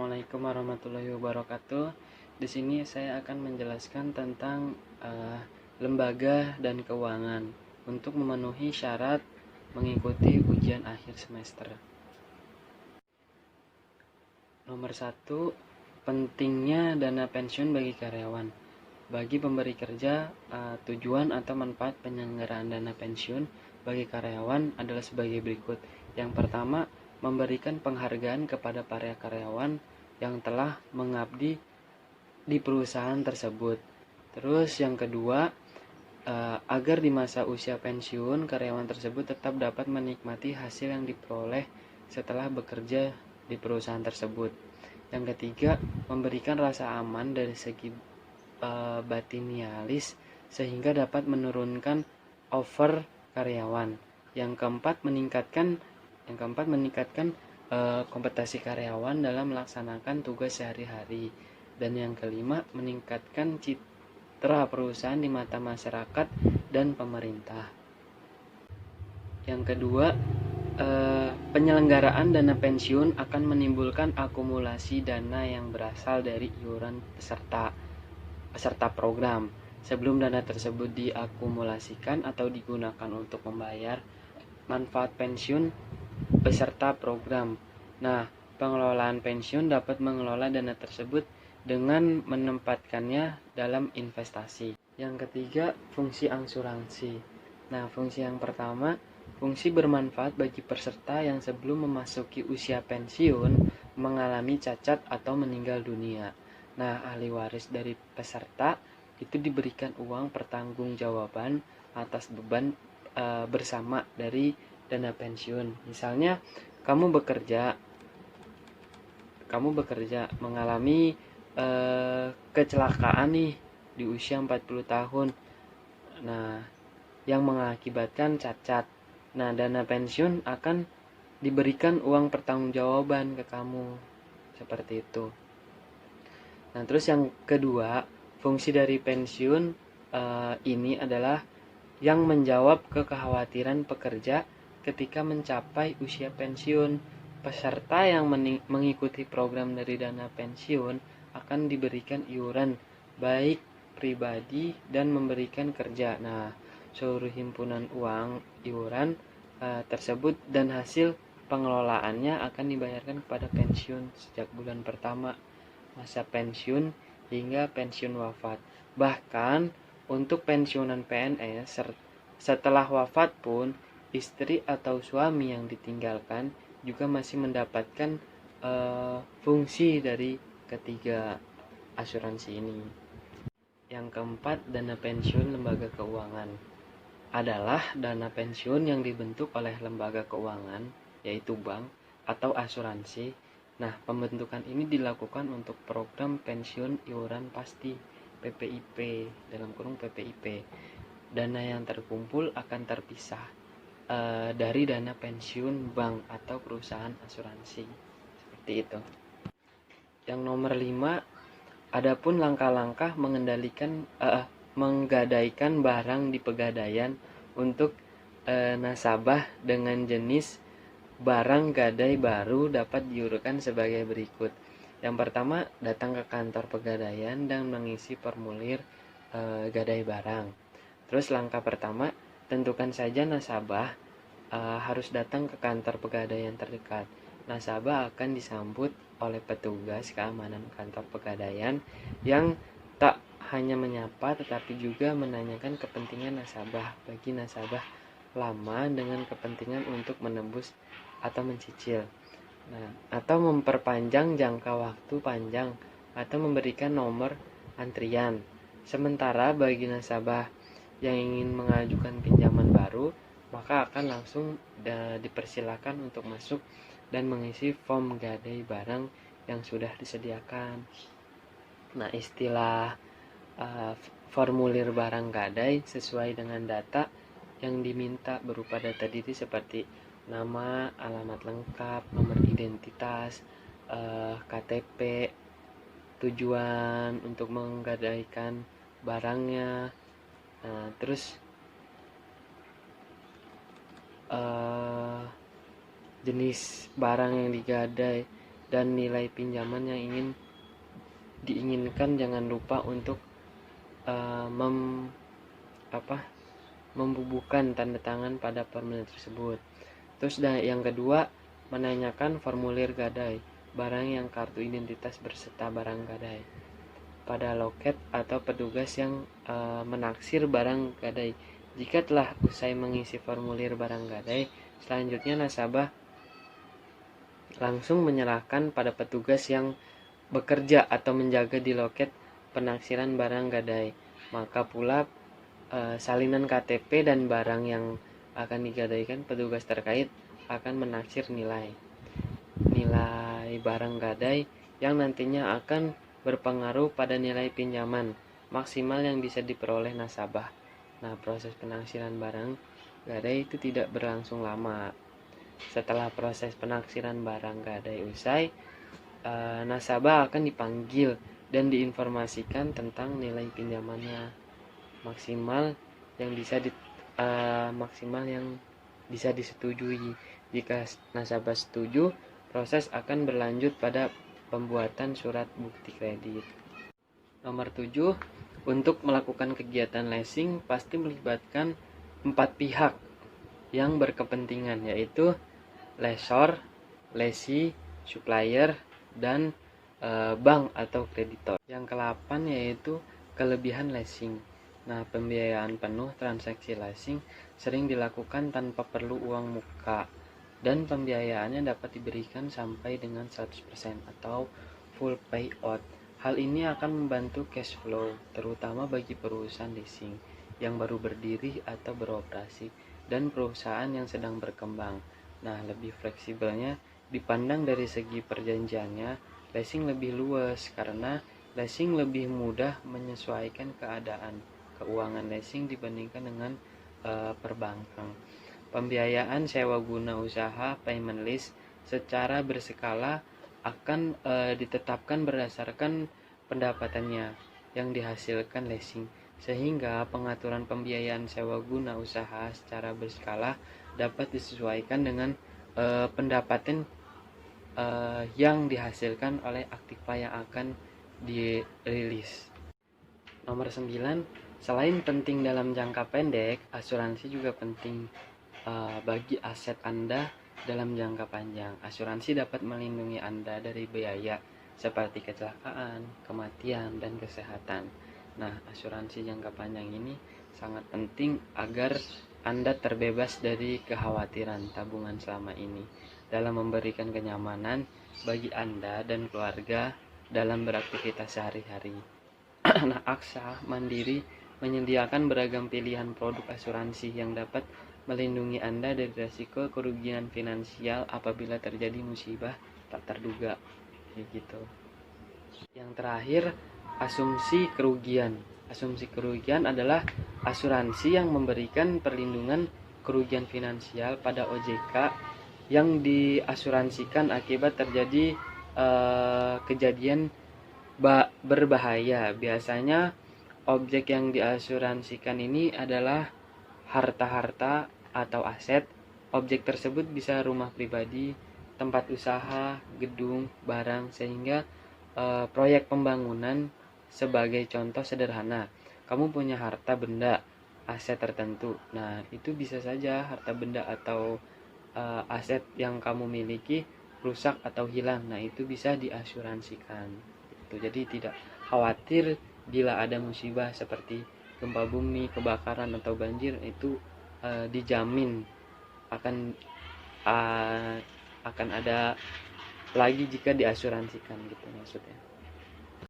Assalamualaikum warahmatullahi wabarakatuh. Di sini saya akan menjelaskan tentang lembaga dan keuangan untuk memenuhi syarat mengikuti ujian akhir semester. Nomor 1, pentingnya dana pensiun bagi karyawan. Bagi pemberi kerja, tujuan atau manfaat penyelenggaraan dana pensiun bagi karyawan adalah sebagai berikut. Yang pertama, memberikan penghargaan kepada para karyawan yang telah mengabdi di perusahaan tersebut. Terus yang kedua, agar di masa usia pensiun karyawan tersebut tetap dapat menikmati hasil yang diperoleh setelah bekerja di perusahaan tersebut. Yang ketiga, memberikan rasa aman dari segi batinialis sehingga dapat menurunkan over karyawan. Yang keempat, meningkatkan kompetensi karyawan dalam melaksanakan tugas sehari-hari. Dan yang kelima, meningkatkan citra perusahaan di mata masyarakat dan pemerintah. Yang kedua, penyelenggaraan dana pensiun akan menimbulkan akumulasi dana yang berasal dari iuran peserta program. Sebelum dana tersebut diakumulasikan atau digunakan untuk membayar manfaat pensiun peserta program. Nah, pengelolaan pensiun dapat mengelola dana tersebut dengan menempatkannya dalam investasi. Yang ketiga, fungsi asuransi. Nah, fungsi yang pertama, fungsi bermanfaat bagi peserta yang sebelum memasuki usia pensiun mengalami cacat atau meninggal dunia. Nah, ahli waris dari peserta itu diberikan uang pertanggungjawaban atas beban bersama dari dana pensiun. Misalnya, kamu bekerja mengalami kecelakaan nih di usia 40 tahun. Nah, yang mengakibatkan cacat. Nah, dana pensiun akan diberikan uang pertanggungjawaban ke kamu. Seperti itu. Nah, terus yang kedua, fungsi dari pensiun ini adalah yang menjawab kekhawatiran pekerja ketika mencapai usia pensiun. Peserta yang mengikuti program dari dana pensiun akan diberikan iuran baik pribadi dan memberikan kerja. Nah, seluruh himpunan uang iuran tersebut dan hasil pengelolaannya akan dibayarkan kepada pensiun sejak bulan pertama masa pensiun hingga pensiun wafat. Bahkan untuk pensiunan PNS setelah wafat pun istri atau suami yang ditinggalkan juga masih mendapatkan fungsi dari ketiga asuransi ini. Yang keempat, dana pensiun lembaga keuangan adalah dana pensiun yang dibentuk oleh lembaga keuangan, yaitu bank atau asuransi. Nah, pembentukan ini dilakukan untuk program pensiun iuran pasti PPIP, dalam kurung PPIP. Dana yang terkumpul akan terpisah dari dana pensiun bank atau perusahaan asuransi. Seperti itu. Yang nomor 5, adapun langkah-langkah menggadaikan barang di pegadaian untuk nasabah dengan jenis barang gadai baru dapat diurutkan sebagai berikut. Yang pertama, datang ke kantor pegadaian dan mengisi formulir gadai barang. Terus langkah pertama, tentukan saja nasabah harus datang ke kantor pegadaian terdekat. Nasabah akan disambut oleh petugas keamanan kantor pegadaian yang tak hanya menyapa tetapi juga menanyakan kepentingan nasabah bagi nasabah lama dengan kepentingan untuk menebus atau mencicil. Nah, atau memperpanjang jangka waktu panjang atau memberikan nomor antrian. Sementara bagi nasabah yang ingin mengajukan pinjaman baru, maka akan langsung dipersilakan untuk masuk dan mengisi form gadai barang yang sudah disediakan. Nah, istilah formulir barang gadai sesuai dengan data yang diminta berupa data diri seperti nama, alamat lengkap, nomor identitas, KTP, tujuan untuk menggadaikan barangnya. Nah, terus jenis barang yang digadai, dan nilai pinjaman yang diinginkan. Jangan lupa untuk membubuhkan tanda tangan pada formulir tersebut. Terus yang kedua, menanyakan formulir gadai barang yang kartu identitas berserta barang gadai pada loket atau petugas yang menaksir barang gadai. Jika telah usai mengisi formulir barang gadai, selanjutnya nasabah langsung menyerahkan pada petugas yang bekerja atau menjaga di loket penaksiran barang gadai. Maka pula salinan KTP dan barang yang akan digadaikan, petugas terkait akan menaksir nilai barang gadai yang nantinya akan berpengaruh pada nilai pinjaman maksimal yang bisa diperoleh nasabah. Nah, proses penaksiran barang gadai itu tidak berlangsung lama. Setelah proses penaksiran barang gadai usai, nasabah akan dipanggil dan diinformasikan tentang nilai pinjamannya maksimal yang bisa disetujui. Jika nasabah setuju, proses akan berlanjut pada pembuatan surat bukti kredit. Nomor 7, untuk melakukan kegiatan leasing pasti melibatkan 4 pihak yang berkepentingan, yaitu lessor, lessee, supplier, dan bank atau kreditor. Yang ke-8 yaitu kelebihan leasing. Nah, pembiayaan penuh transaksi leasing sering dilakukan tanpa perlu uang muka, dan pembiayaannya dapat diberikan sampai dengan 100% atau full payout. Hal ini akan membantu cash flow, terutama bagi perusahaan leasing yang baru berdiri atau beroperasi dan perusahaan yang sedang berkembang. Nah, lebih fleksibelnya dipandang dari segi perjanjiannya, leasing lebih luas karena leasing lebih mudah menyesuaikan keadaan keuangan leasing dibandingkan dengan perbankan. Pembiayaan sewa guna usaha payment lease secara berskala akan ditetapkan berdasarkan pendapatannya yang dihasilkan leasing, sehingga pengaturan pembiayaan sewa guna usaha secara berskala dapat disesuaikan dengan pendapatan yang dihasilkan oleh aktiva yang akan dirilis. Nomor 9, selain penting dalam jangka pendek, asuransi juga penting bagi aset Anda dalam jangka panjang. Asuransi dapat melindungi Anda dari biaya seperti kecelakaan, kematian, dan kesehatan. Nah, asuransi jangka panjang ini sangat penting agar Anda terbebas dari kekhawatiran tabungan selama ini dalam memberikan kenyamanan bagi Anda dan keluarga dalam beraktivitas sehari-hari. Nah, AXA Mandiri menyediakan beragam pilihan produk asuransi yang dapat melindungi Anda dari risiko kerugian finansial apabila terjadi musibah tak terduga. Gitu. Yang terakhir, asumsi kerugian. Asumsi kerugian adalah asuransi yang memberikan perlindungan kerugian finansial pada OJK yang diasuransikan akibat terjadi kejadian berbahaya. Biasanya objek yang diasuransikan ini adalah harta-harta atau aset. Objek tersebut bisa rumah pribadi, tempat usaha, gedung, barang, sehingga proyek pembangunan. Sebagai contoh sederhana, kamu punya harta benda, aset tertentu. Nah, itu bisa saja harta benda atau aset yang kamu miliki rusak atau hilang. Nah, itu bisa diasuransikan. Jadi tidak khawatir bila ada musibah seperti gempa bumi, kebakaran, atau banjir, itu dijamin akan ada lagi jika diasuransikan, gitu maksudnya.